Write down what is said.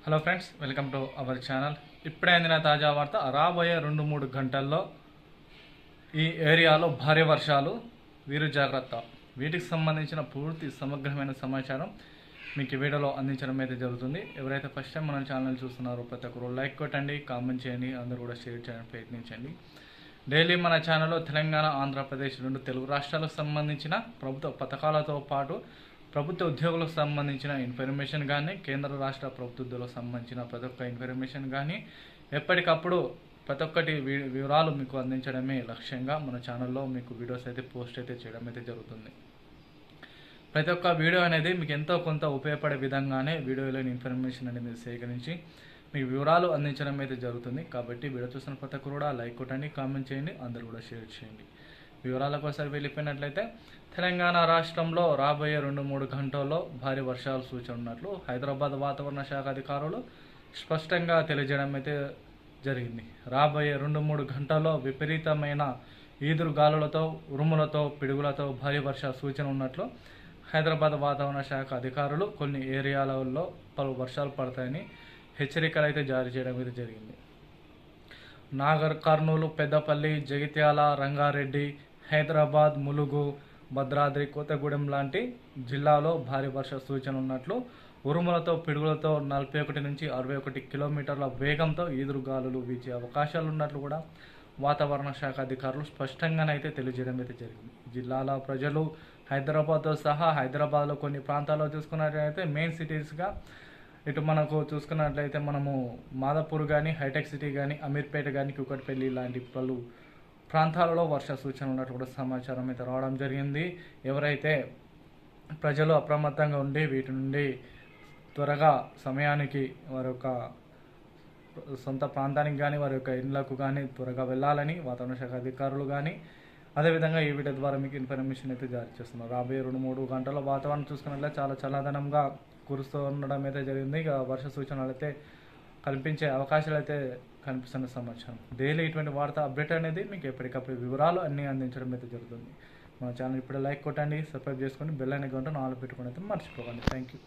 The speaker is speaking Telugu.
Hello friends, welcome to our channel. ఇప్పుడే అందిన తాజా వార్త. రాబోయే 2-3 గంటల్లో ఈ ఏరియాలో భారీ వర్షాలు, వీరు జాగ్రత్త. వీటికి సంబంధించిన పూర్తి సమగ్రమైన సమాచారం మీకు ఈ వీడియోలో అందించడం అయితే జరుగుతుంది. ఎవరైతే ఫస్ట్ టైం మన ఛానల్ చూస్తున్నారో ప్రతి ఒక్కరు లైక్ కొట్టండి, కామెంట్ చేయండి, అందరూ కూడా షేర్ చేయడానికి ప్రయత్నించండి. డైలీ మన ఛానల్లో తెలంగాణ, ఆంధ్రప్రదేశ్ 2 తెలుగు రాష్ట్రాలకు సంబంధించిన ప్రభుత్వ పథకాలతో పాటు ప్రభుత్వ ఉద్యోగులకు సంబంధించిన ఇన్ఫర్మేషన్ కానీ, కేంద్ర రాష్ట్ర ప్రభుత్వ ఉద్యోగులకు సంబంధించిన ప్రతి ఒక్క ఇన్ఫర్మేషన్ కానీ ఎప్పటికప్పుడు ప్రతి ఒక్కటి వివరాలు మీకు అందించడమే లక్ష్యంగా మన ఛానల్లో మీకు వీడియోస్ అయితే పోస్ట్ అయితే చేయడం అయితే జరుగుతుంది. ప్రతి ఒక్క వీడియో అనేది మీకు ఎంతో కొంత ఉపయోగపడే విధంగానే వీడియోలోని ఇన్ఫర్మేషన్ అనేది మీరు సేకరించి మీకు వివరాలు అందించడం అయితే జరుగుతుంది. కాబట్టి వీడియో చూసిన ప్రతి ఒక్కరు కూడా లైక్ కొట్టండి, కామెంట్ చేయండి, అందరూ కూడా షేర్ చేయండి. వివరాలకు ఒకసారి వెళ్ళిపోయినట్లయితే, తెలంగాణ రాష్ట్రంలో రాబోయే 2-3 గంటల్లో భారీ వర్షాలు సూచన ఉన్నట్లు హైదరాబాద్ వాతావరణ శాఖ అధికారులు స్పష్టంగా తెలియజేయడం అయితే జరిగింది. రాబోయే 2-3 గంటల్లో విపరీతమైన ఈదురు గాలులతో, ఉరుములతో, పిడుగులతో భారీ వర్ష సూచన ఉన్నట్లు హైదరాబాద్ వాతావరణ శాఖ అధికారులు కొన్ని ఏరియాలలో పలు వర్షాలు పడతాయని హెచ్చరికలు అయితే జారీ చేయడం అయితే జరిగింది. నాగర్ కర్నూలు, పెద్దపల్లి, జగిత్యాల, రంగారెడ్డి, హైదరాబాద్, ములుగు, భద్రాద్రి కొత్తగూడెం లాంటి జిల్లాలో భారీ వర్ష సూచన ఉన్నట్లు, ఉరుములతో, పిడుగులతో 41 నుంచి 61 కిలోమీటర్ల వేగంతో ఈదురుగాలులు వీచే అవకాశాలు ఉన్నట్లు కూడా వాతావరణ శాఖ అధికారులు స్పష్టంగానైతే తెలియజేయడం అయితే జరిగింది. జిల్లాల ప్రజలు హైదరాబాద్తో సహా హైదరాబాద్లో కొన్ని ప్రాంతాల్లో చూసుకున్నట్లయితే మెయిన్ సిటీస్గా ఇటు మనకు చూసుకున్నట్లయితే మనము మాదాపూర్ కానీ, హైటెక్ సిటీ కానీ, అమీర్పేట కానీ, కుకట్పల్లి లాంటి పలు ప్రాంతాలలో వర్ష సూచన ఉన్నట్టు కూడా సమాచారం అయితే రావడం జరిగింది. ఎవరైతే ప్రజలు అప్రమత్తంగా ఉండి వీటి నుండి త్వరగా సమయానికి వారి యొక్క సొంత ప్రాంతానికి కానీ, వారి యొక్క ఇళ్లకు కానీ త్వరగా వెళ్ళాలని వాతావరణ శాఖ అధికారులు కానీ, అదేవిధంగా ఈ వీడియో ద్వారా మీకు ఇన్ఫర్మేషన్ అయితే జారీ చేస్తున్నారు. రాబోయే 2-3 గంటల వాతావరణం చూసుకున్నట్లయితే చాలా చల్లదనంగా కురుస్తూ ఉండడం అయితే జరిగింది. ఇక వర్ష సూచనలు అయితే కనిపించే అవకాశాలు అయితే కనిపిస్తున్న సమాచారం. డైలీ ఇటువంటి వార్త అప్డేట్ అనేది మీకు ఎప్పటికప్పుడు వివరాలు అన్నీ అందించడం అయితే జరుగుతుంది. మన ఛానల్ ఇప్పుడే లైక్ కొట్టండి, సబ్స్క్రైబ్ చేసుకొని బెల్ ఐకాన్ గంట ఆల్ పెట్టుకొని అయితే మర్చిపోకండి. Thank you.